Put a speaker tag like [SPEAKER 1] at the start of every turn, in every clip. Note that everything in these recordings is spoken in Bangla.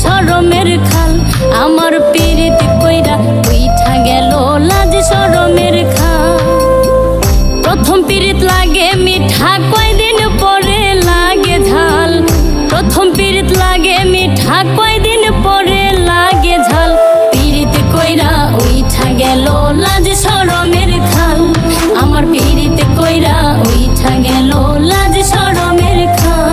[SPEAKER 1] শরমের খাল আমার পীড়িত কইরা উইঠা গেল লাজ শরমের খাল। প্রথম পীড়িত লাগে মিঠা কয়দিন পরে লাগে ঝাল। প্রথম পীড়িত লাগে মিঠা কয়দিন পরে লাগে ঝাল। পীড়িত কইরা উইঠা গেল লাজ শরমের খাল আমার পীড়িত কইরা উইঠা গেল লাজ শরমের খাল।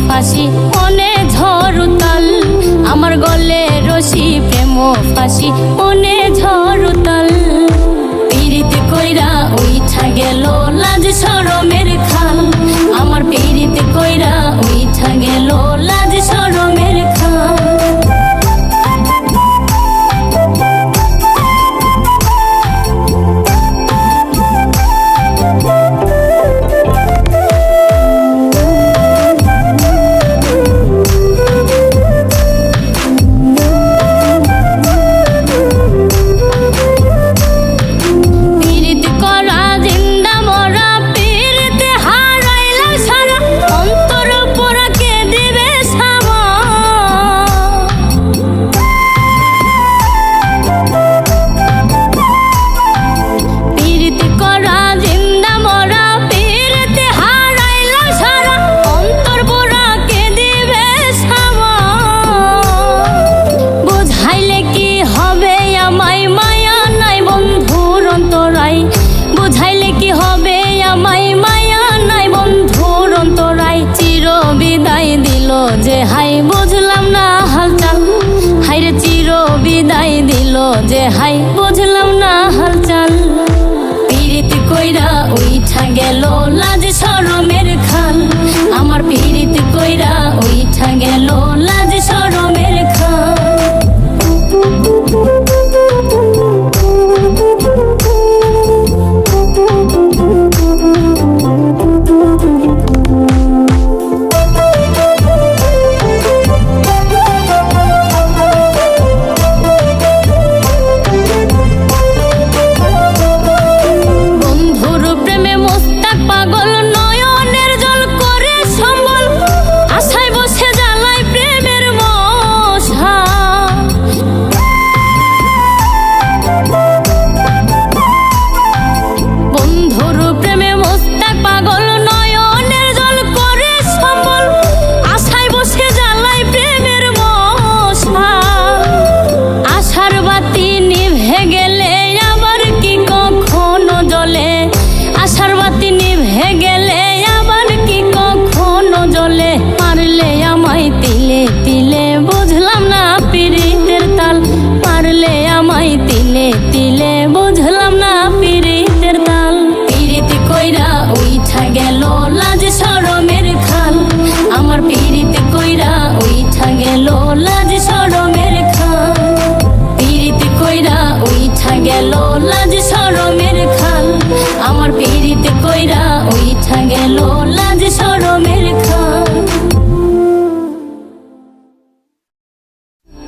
[SPEAKER 1] ফাঁসি মনে ঝড়ুতাল আমার গলে রশি প্রেম ফাঁসি মনে ঝড়ুতাল। পীড়িত কইরা উইঠা গেল লাজ শরমের খাল আমার পীড়িত কইরা উইঠা গেল লাজ শরমের খাল। যে হাই বুঝলাম না হালচাল হাইরে চির বিদায় দিল যে হাই বুঝলাম না হালচাল। পীড়িত কইরা উইঠা গেল লাজ শরমের খাল আমার পীড়িত কইরা উইঠা গেল লাজ শরমের খাল।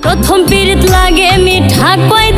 [SPEAKER 1] প্রথম পীড়িত লাগে মিঠা কয়